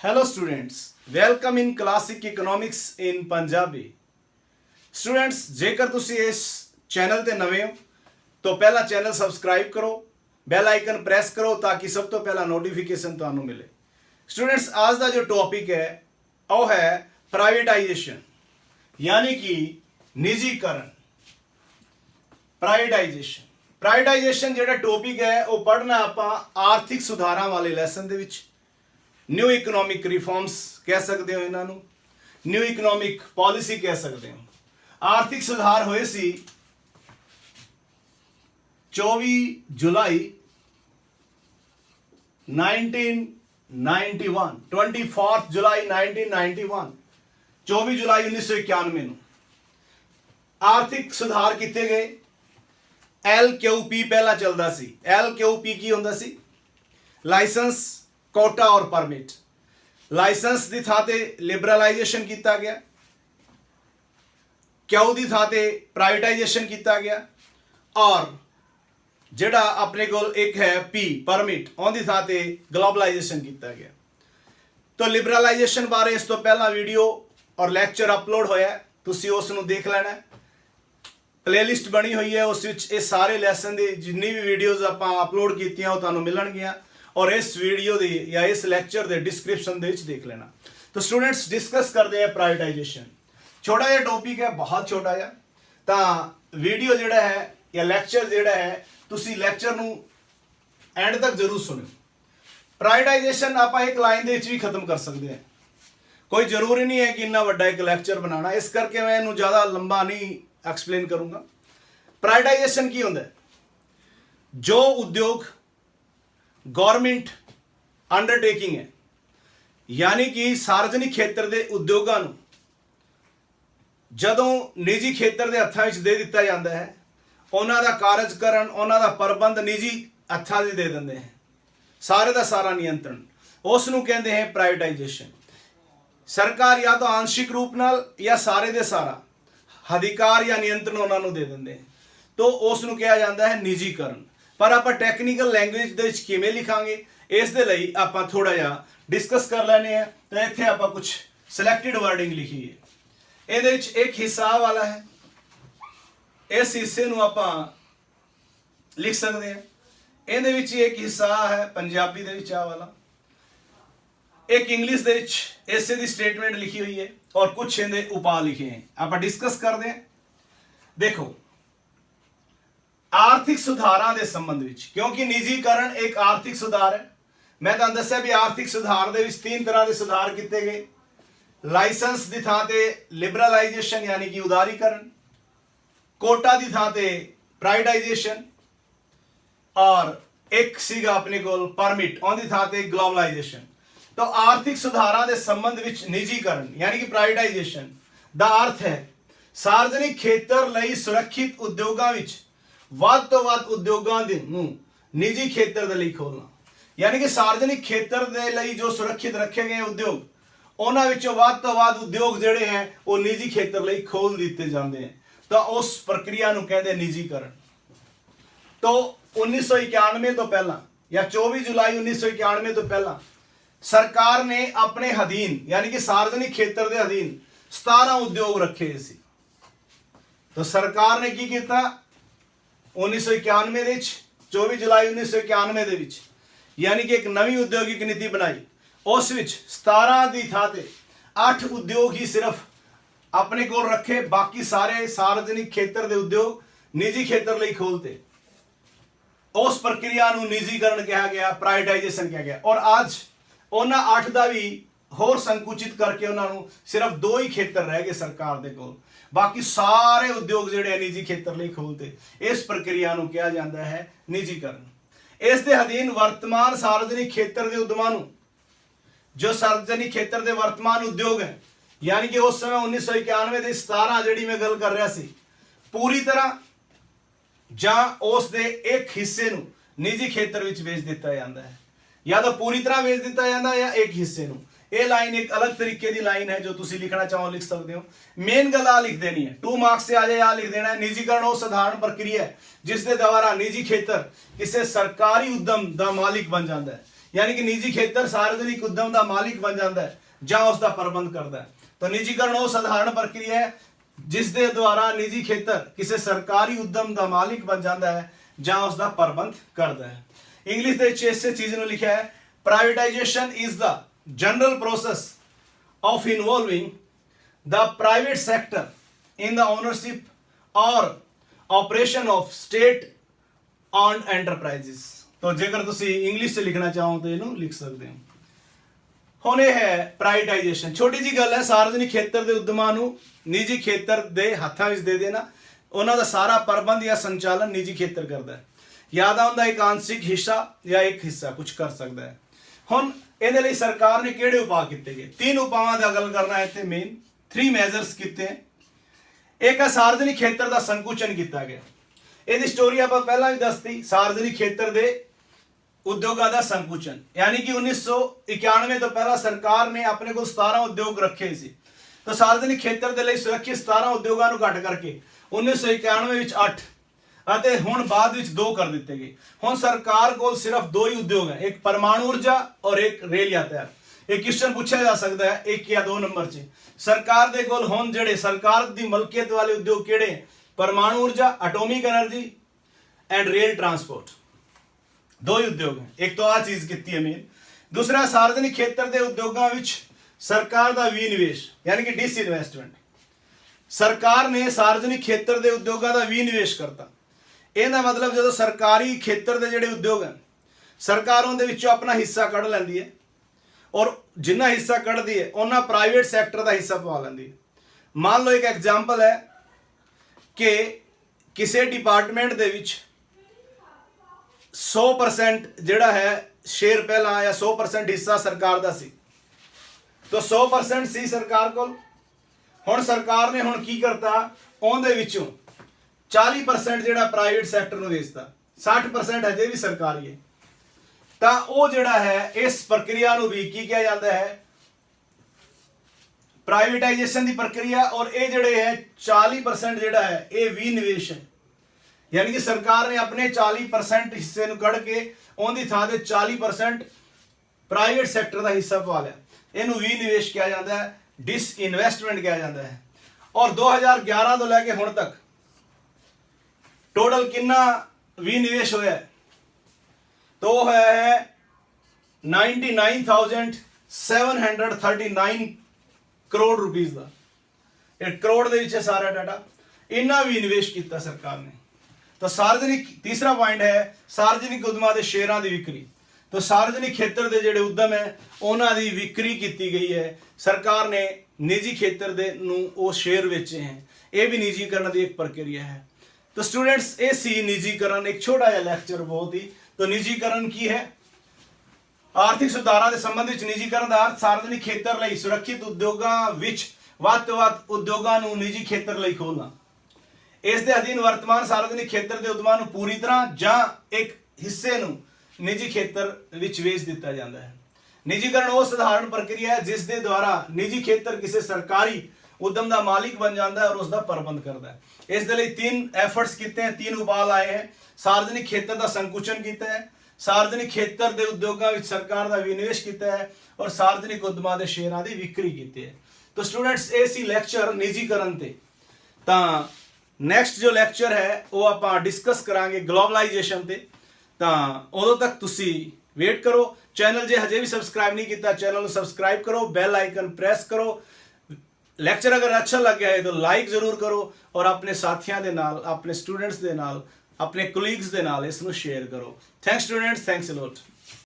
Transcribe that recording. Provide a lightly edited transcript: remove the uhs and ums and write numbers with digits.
Hello students, welcome in classic economics in Punjabi. Students, ਜੇਕਰ ਤੁਸੀਂ ਇਸ ਚੈਨਲ ਤੇ ਨਵੇਂ ਹੋ ਤਾਂ ਪਹਿਲਾ ਚੈਨਲ ਸਬਸਕ੍ਰਾਈਬ ਕਰੋ, ਬੈਲ ਆਈਕਨ ਪ੍ਰੈਸ ਕਰੋ ਤਾਂ ਕਿ ਸਭ ਤੋਂ ਪਹਿਲਾਂ ਨੋਟੀਫਿਕੇਸ਼ਨ ਤੁਹਾਨੂੰ ਮਿਲੇ। ਸਟੂਡੈਂਟਸ, ਅੱਜ ਦਾ ਜੋ ਟੌਪਿਕ ਹੈ ਉਹ ਹੈ ਪ੍ਰਾਈਵੇਟਾਈਜੇਸ਼ਨ, यानी कि निजीकरण। ਪ੍ਰਾਈਵੇਟਾਈਜੇਸ਼ਨ ਜਿਹੜਾ ਟੌਪਿਕ ਹੈ ਉਹ ਪੜ੍ਹਨਾ ਆਪਾਂ ਆਰਥਿਕ ਸੁਧਾਰਾਂ ਵਾਲੇ ਲੈਸਨ ਦੇ ਵਿੱਚ। ਨਿਊ ਇਕਨੋਮਿਕ ਰਿਫਾਰਮਸ ਕਹਿ ਸਕਦੇ ਹੋ ਇਹਨਾਂ ਨੂੰ, ਨਿਊ ਇਕਨੋਮਿਕ ਪਾਲਿਸੀ ਕਹਿ ਸਕਦੇ ਹੋ। ਆਰਥਿਕ ਸੁਧਾਰ ਹੋਏ ਸੀ 24 ਜੁਲਾਈ 1991, 24 ਜੁਲਾਈ 1991, 24 ਜੁਲਾਈ 1991 ਨੂੰ ਆਰਥਿਕ ਸੁਧਾਰ ਕੀਤੇ ਗਏ। LQP ਪਹਿਲਾਂ ਚੱਲਦਾ ਸੀ। LQP ਕੀ ਹੁੰਦਾ ਸੀ? ਲਾਇਸੈਂਸ, ਕੋਟਾ ਔਰ ਪਰਮਿਟ। ਲਾਇਸੈਂਸ ਦੀ ਥਾਂ ਤੇ ਲਿਬਰਲਾਈਜੇਸ਼ਨ ਕੀਤਾ ਗਿਆ, ਕਿਊ ਦੀ ਥਾਂ ਤੇ ਪ੍ਰਾਈਵੇਟਾਈਜੇਸ਼ਨ ਕੀਤਾ ਗਿਆ, ਔਰ ਜਿਹੜਾ ਆਪਣੇ ਕੋਲ ਇੱਕ ਹੈ P ਪਰਮਿਟ, ਉਹਦੀ ਥਾਂ ਤੇ ਗਲੋਬਲਾਈਜੇਸ਼ਨ ਕੀਤਾ ਗਿਆ। ਤਾਂ ਲਿਬਰਲਾਈਜੇਸ਼ਨ ਬਾਰੇ ਇਸ ਤੋਂ ਪਹਿਲਾਂ ਵੀਡੀਓ ਔਰ ਲੈਕਚਰ ਅਪਲੋਡ ਹੋਇਆ, ਤੁਸੀਂ ਉਸ ਨੂੰ ਦੇਖ ਲੈਣਾ। ਪਲੇਲਿਸਟ ਬਣੀ ਹੋਈ ਹੈ, ਉਸ ਵਿੱਚ ਇਹ ਸਾਰੇ ਲੈਸਨ ਦੀ ਜਿੰਨੀ ਵੀ ਵੀਡੀਓਜ਼ ਆਪਾਂ ਅਪਲੋਡ ਕੀਤੀਆਂ ਉਹ ਤੁਹਾਨੂੰ ਮਿਲਣਗੀਆਂ, ਔਰ ਇਸ ਵੀਡੀਓ ਦੀ ਜਾਂ ਇਸ ਲੈਕਚਰ ਦੇ ਡਿਸਕ੍ਰਿਪਸ਼ਨ ਦੇ ਵਿੱਚ ਦੇਖ ਲੈਣਾ। ਤਾਂ ਸਟੂਡੈਂਟਸ, ਡਿਸਕਸ ਕਰਦੇ हैं ਪ੍ਰਾਈਵੇਟਾਈਜੇਸ਼ਨ। ਛੋਟਾ ਜਿਹਾ ਟੌਪਿਕ ਹੈ, ਬਹੁਤ ਛੋਟਾ ਜਿਹਾ। ਤਾਂ ਵੀਡੀਓ ਜਿਹੜਾ ਹੈ ਜਾਂ ਲੈਕਚਰ ਜਿਹੜਾ ਹੈ, ਤੁਸੀਂ ਲੈਕਚਰ ਨੂੰ ਐਂਡ ਤੱਕ ਜ਼ਰੂਰ ਸੁਣਿਓ। ਪ੍ਰਾਈਵੇਟਾਈਜੇਸ਼ਨ ਆਪਾਂ ਇੱਕ ਲਾਈਨ ਦੇ ਵਿੱਚ ਵੀ ਖਤਮ ਕਰ ਸਕਦੇ ਹਾਂ, ਕੋਈ ਜ਼ਰੂਰੀ ਨਹੀਂ ਹੈ ਕਿ ਇੰਨਾ ਵੱਡਾ ਇੱਕ ਲੈਕਚਰ ਬਣਾਉਣਾ, ਇਸ ਕਰਕੇ ਮੈਂ ਇਹਨੂੰ ਜ਼ਿਆਦਾ ਲੰਬਾ ਨਹੀਂ एक्सप्लेन करूंगा। प्राइवेटाइजेशन की होता है जो उद्योग गवर्नमेंट अंडरटेकिंग है, यानी कि सार्वजनिक खेत्र के उद्योगों ਨੂੰ ਜਦੋਂ ਨਿੱਜੀ ਖੇਤਰ ਦੇ ਹੱਥਾਂ ਵਿੱਚ ਦੇ ਦਿੱਤਾ ਜਾਂਦਾ ਹੈ, ਉਹਨਾਂ ਦਾ ਕਾਰਜਕਰਨ, ਉਹਨਾਂ ਦਾ ਪ੍ਰਬੰਧ ਨਿੱਜੀ ਹੱਥਾਂ 'ਚ ਦੇ ਦਿੰਦੇ ਹਨ, ਸਾਰੇ ਦਾ ਸਾਰਾ ਨਿਯੰਤਰਣ, ਉਸ ਨੂੰ ਕਹਿੰਦੇ ਹੈ ਪ੍ਰਾਈਵੇਟਾਈਜੇਸ਼ਨ। ਸਰਕਾਰ ਜਾਂ ਤਾਂ ਆंशिक रूप ਨਾਲ ਜਾਂ ਸਾਰੇ ਦੇ ਸਾਰਾ अधिकार या नियंत्रण उन्होंने दे देंगे, तो उसनों कहा जाता है निजीकरण। पर आप टैक्नीकल लैंग्वेज दे विच किवें लिखांगे, इस दे लई आपां थोड़ा जिहा डिस्कस कर लैने हैं। तो इत्थे आपां कुछ सिलेक्टेड वर्डिंग लिखी है। इहदे विच एक हिसाब वाला है, इस हिस्से नूं आपां लिख सकते हैं। इहदे विच एक हिस्सा है पंजाबी दे विच आ वाला, एक इंग्लिश दे विच इसे दी स्टेटमेंट लिखी हुई है, और कुछ इहदे उपाय लिखे हैं। आप डिस्कस करते हैं। देखो, आर्थिक सुधारां दे संबंध विच, क्योंकि निजीकरण एक आर्थिक सुधार है। मैं तुहानूं दस्सिया भी आर्थिक सुधार दे विच 3 तरह के सुधार किए गए। लाइसेंस की थां ते लिबरलाइजेशन यानी कि उदारीकरण, कोटा की थां ते प्राइवेटाइजेशन, और एक सीगा अपने कोल परमिट, उहदी थां ते ग्लोबलाइजेशन। तो आर्थिक सुधारां दे संबंध विच निजीकरण यानी कि प्राइवेटाइजेशन दा अर्थ है सार्वजनिक खेतर लई सुरक्षित उद्योगां विच वध तो वध उद्योगां नूं निजी खेतर दे लई खोलना। यानी कि सार्वजनिक खेतर दे लई जो सुरक्षित रखे गए उद्योग, उन्हां विचों वध तो वध उद्योग जिहड़े हैं वो निजी खेतर लई खोल दिते जांदे हैं। तो उस प्रक्रिया नूं कहंदे निजीकरण। तो 1991 तो पहला या 24 जुलाई 1991 तो पहला सरकार ने अपने अधीन यानी कि सार्वजनिक खेत्र के अधीन 17 उद्योग रखे सी। तो सरकार ने की किया 1991 24 जुलाई 1991 दे विच, यानी कि एक नवी उद्योगिक नीति बनाई। उस विच 17 की थां ते 8 उद्योग ही सिर्फ अपने कोल रखे, बाकी सारे सार्वजनिक खेत्र के उद्योग निजी खेत्र लई खोलते। उस प्रक्रिया नूं निजीकरण कहा गया, प्राइवेटाइजेशन कहा गया। और आज उन्हां 8 का भी होर संकुचित करके उन्होंने सिर्फ 2 ही खेत्र रह गए सरकार दे कोल, बाकी सारे उद्योग जिहड़े निजी खेत्र लई खोलते। इस प्रक्रिया नूं कहा जाता है निजीकरण। इस दे अधीन वर्तमान सार्वजनिक खेत्र के उद्यमां नूं, जो सार्वजनिक खेत्र के वर्तमान उद्योग है, यानी कि उस समय 1991 के 17 जिहड़ी मैं गल कर रहा सी, पूरी तरह जां उस दे एक हिस्से नूं निजी खेत्र विच बेच दिता जाता है, या तो पूरी तरह बेच दिता जाता है या एक हिस्से नूं। ये लाइन एक अलग तरीके की लाइन है, जो तुसी लिखना चाहो लिख सकते हो। मेन गल आ लिख देनी है, 2 मार्क्स से आ जाए, आ लिख देना है। निजीकरण वो साधारण प्रक्रिया है जिसके द्वारा निजी खेत्र किसी सरकारी उद्यम का मालिक बन जाता है, यानी कि निजी खेतर सार्वजनिक उद्यम का मालिक बन जाता है ਜਾਂ उसका प्रबंध करता है। तो निजीकरण वो साधारण प्रक्रिया है जिस दे द्वारा निजी खेतर किसी सरकारी उद्यम का मालिक बन जाता है ਜਾਂ उसका प्रबंध करता है। इंग्लिश ਦੇ ਵਿੱਚ ਇਸੇ ਚੀਜ਼ ਨੂੰ ਲਿਖਿਆ ਹੈ, privatisation is the general process of involving the private sector in the ownership or operation of state owned enterprises। तो जेकर तुसी इंग्लिश च लिखना चाहो तो ਇਹਨੂੰ ਲਿਖ ਸਕਦੇ ਹੋ। ਹੁਣ ਇਹ ਹੈ ਪ੍ਰਾਈਵੇਟਾਈਜੇਸ਼ਨ। ਛੋਟੀ ਜੀ ਗੱਲ ਹੈ, ਸਾਰਵਜਨਿਕ ਖੇਤਰ ਦੇ ਉਦਮਾਂ ਨੂੰ ਨਿੱਜੀ ਖੇਤਰ ਦੇ ਹੱਥਾਂ ਵਿੱਚ ਦੇ ਦੇਣਾ, ਉਹਨਾਂ ਦਾ ਸਾਰਾ ਪ੍ਰਬੰਧ ਜਾਂ ਸੰਚਾਲਨ ਨਿੱਜੀ ਖੇਤਰ ਕਰਦਾ ਹੈ। ਯਾਦ ਆਉਂਦਾ ਇੱਕ ਆਂਸ਼ਿਕ ਹਿੱਸਾ ਜਾਂ ਇੱਕ ਹਿੱਸਾ ਕੁਝ ਕਰ ਸਕਦਾ ਹੈ। ਹੁਣ ਇਹਦੇ ਲਈ ਸਰਕਾਰ ਨੇ ਕਿਹੜੇ ਉਪਾਅ ਕੀਤੇ ਗਏ? तीन ਉਪਾਵਾਂ ਦਾ ਗੱਲ ਕਰਨਾ ਹੈ ਇੱਥੇ ਮੇਨ 3 ਮੈਜਰਸ ਕੀਤੇ ਹੈ। ਇੱਕ ਹੈ ਸਾਰਵਜਨਿਕ ਖੇਤਰ ਦਾ ਸੰਕੁਚਨ ਕੀਤਾ ਗਿਆ। ਇਹਦੀ ਸਟੋਰੀ ਆਪਾਂ ਪਹਿਲਾਂ ਵੀ ਦੱਸਤੀ, ਸਾਰਵਜਨਿਕ ਖੇਤਰ ਦੇ ਉਦਯੋਗਾਂ ਦਾ ਸੰਕੁਚਨ, यानी कि 1991 ਤੋਂ ਪਹਿਲਾਂ ਸਰਕਾਰ ਨੇ ਆਪਣੇ ਕੋਲ 17 ਉਦਯੋਗ ਰੱਖੇ ਸੀ। ਤਾਂ ਸਾਰਵਜਨਿਕ ਖੇਤਰ ਦੇ ਲਈ ਸੁਰੱਖਿਅਤ 17 ਉਦਯੋਗਾਂ ਨੂੰ ਘੱਟ ਕਰਕੇ 1991 ਵਿੱਚ 8 ਅਤੇ ਹੁਣ ਬਾਅਦ ਵਿੱਚ 2 ਕਰ ਦਿੱਤੇ ਗਏ। ਹੁਣ ਸਰਕਾਰ ਕੋਲ ਸਿਰਫ 2 ਹੀ ਉਦਯੋਗ ਹੈ, ਇੱਕ ਪਰਮਾਣੂ ਊਰਜਾ ਔਰ ਇੱਕ ਰੇਲ यातायात। ਇਹ ਕੁਐਸਚਨ ਪੁੱਛਿਆ ਜਾ ਸਕਦਾ ਹੈ 1 ਜਾਂ 2 ਨੰਬਰ 'ਚ। ਸਰਕਾਰ ਦੇ ਕੋਲ ਹੁਣ ਜਿਹੜੇ ਸਰਕਾਰ ਦੀ ਮਲਕੀਅਤ ਵਾਲੇ ਉਦਯੋਗ ਕਿਹੜੇ? परमाणु ऊर्जा, atomic energy and rail transport, 2 ही उद्योग हैं। एक तो आ चीज की है मेन। दूसरा सार्वजनिक क्षेत्र के उद्योगों विच सरकार का विनिवेश यानी कि डिसइन्वेस्टमेंट। सरकार ने सार्वजनिक क्षेत्र के उद्योगों का विनिवेश करता। ਇਹਦਾ मतलब जो सरकारी खेत्र के ਜਿਹੜੇ उद्योग हैं सरकार उनके विचों अपना हिस्सा कढ़ लैंदी है और जिन्ना हिस्सा कढ़दी है उन्ना प्राइवेट सैक्टर का हिस्सा पवा लैंदी है। मान लो एक एग्जाम्पल है कि किसी डिपार्टमेंट ਦੇ ਵਿੱਚ 100% ਜਿਹੜਾ ਹੈ ਸ਼ੇਅਰ ਪਹਿਲਾਂ ਜਾਂ 100% ਹਿੱਸਾ ਸਰਕਾਰ ਦਾ ਸੀ, ਤਾਂ 100% ਸੀ ਸਰਕਾਰ ਕੋਲ। ਹੁਣ ਸਰਕਾਰ ਨੇ ਹੁਣ ਕੀ ਕਰਤਾ, ਉਹਦੇ ਵਿੱਚੋਂ 40% ਜਿਹੜਾ ਪ੍ਰਾਈਵੇਟ ਸੈਕਟਰ ਨੂੰ ਦੇ ਦਿੱਤਾ, 60% ਹਜੇ ਵੀ ਸਰਕਾਰੀ ਹੈ। ਤਾਂ ਉਹ ਜਿਹੜਾ ਹੈ ਇਸ ਪ੍ਰਕਿਰਿਆ ਨੂੰ ਵੀ ਕੀ ਕਿਹਾ ਜਾਂਦਾ ਹੈ, प्राइवेटाइजेशन की प्रक्रिया। और ये जड़े है 40% जोड़ा है ये विनिवेश है, यानी कि सरकार ने अपने 40% हिस्से कढ़ के उनकी थां ते 40% प्राइवेट सैक्टर का हिस्सा पा लिया। इनू विनिवेश किया जाता है, डिसइन्वेस्टमेंट किया जाता है। और 2011 तो लैके हुण तक टोटल कितना विनिवेश होया है, तो है 99,739 करोड़ रुपीज़ का। 1 करोड़ ਦੇ ਵਿੱਚ ਸਾਰਾ ਡਾਟਾ ਇੰਨਾ ਵੀ ਇਨਵੈਸਟ ਕੀਤਾ ਸਰਕਾਰ ਨੇ। तो सार्वजनिक तीसरा पॉइंट है सार्वजनिक उद्यमां ਦੇ ਸ਼ੇਅਰਾਂ ਦੀ ਵਿਕਰੀ। तो सार्वजनिक ਖੇਤਰ ਦੇ ਜਿਹੜੇ ਉਦਮ ਹੈ ਉਹਨਾਂ ਦੀ ਵਿਕਰੀ ਕੀਤੀ ਗਈ ਹੈ। ਸਰਕਾਰ ਨੇ ਨਿੱਜੀ ਖੇਤਰ ਦੇ ਨੂੰ ਉਹ ਸ਼ੇਅਰ ਵੇਚੇ हैं। ਇਹ ਵੀ ਨਿੱਜੀਕਰਨ ਦੀ ਇੱਕ ਪ੍ਰਕਿਰਿਆ है। तो स्टूडेंट्स ਇਹ ਸੀ ਨਿੱਜੀਕਰਨ, ਇੱਕ ਛੋਟਾ ਜਿਹਾ ਲੈਕਚਰ ਬਹੁਤ ਹੀ। तो ਨਿੱਜੀਕਰਨ ਕੀ ਹੈ? ਆਰਥਿਕ ਸੁਧਾਰਾਂ ਦੇ ਸੰਬੰਧ ਵਿੱਚ ਨਿੱਜੀਕਰਨ ਦਾ ਅਰਥ ਸਾਰਵਜਨਿਕ ਖੇਤਰ ਲਈ ਸੁਰੱਖਿਅਤ ਉਦਯੋਗਾਂ ਵਿੱਚ ਵੱਧ ਤੋਂ ਵੱਧ ਉਦਯੋਗਾਂ ਨੂੰ ਨਿੱਜੀ ਖੇਤਰ ਲਈ ਖੋਲ੍ਹਣਾ। ਇਸ ਦੇ ਅਧੀਨ ਵਰਤਮਾਨ ਸਾਰਵਜਨਿਕ ਖੇਤਰ ਦੇ ਉਦਮਾਂ ਨੂੰ ਪੂਰੀ ਤਰ੍ਹਾਂ ਜਾਂ ਇੱਕ ਹਿੱਸੇ ਨੂੰ ਨਿੱਜੀ ਖੇਤਰ ਵਿੱਚ ਵੇਚ ਦਿੱਤਾ ਜਾਂਦਾ ਹੈ। ਨਿੱਜੀਕਰਨ ਉਹ ਸਧਾਰਨ ਪ੍ਰਕਿਰਿਆ ਹੈ ਜਿਸ ਦੇ ਦੁਆਰਾ ਨਿੱਜੀ ਖੇਤਰ ਕਿਸੇ ਸਰਕਾਰੀ उद्यम का मालिक बन जाता है और उसका प्रबंध करता है। इस दे लई 3 एफर्ट्स किए हैं, 3 उपाय आए हैं। सार्वजनिक खेत्र का संकुचन किया है, सार्वजनिक खेत्र के उद्योगों में सरकार का विनिवेश किया है और सार्वजनिक उद्यमां के शेयरां की विक्री की है। तो स्टूडेंट्स ये सी लैक्चर निजीकरण ते। तो नैक्सट जो लैक्चर है वो आप डिस्कस करांगे ग्लोबलाइजेशन ते। तो उदों तक तुसी वेट करो। चैनल जे हजे भी सबसक्राइब नहीं किया चैनल को सबसक्राइब करो, बैल आइकन प्रेस करो। लैक्चर अगर अच्छा लग गया है तो लाइक जरूर करो और अपने साथियों के नाल, अपने स्टूडेंट्स के नाल, अपने कोलीग्स के नाल इसनू शेयर करो। Thanks students, thanks a lot.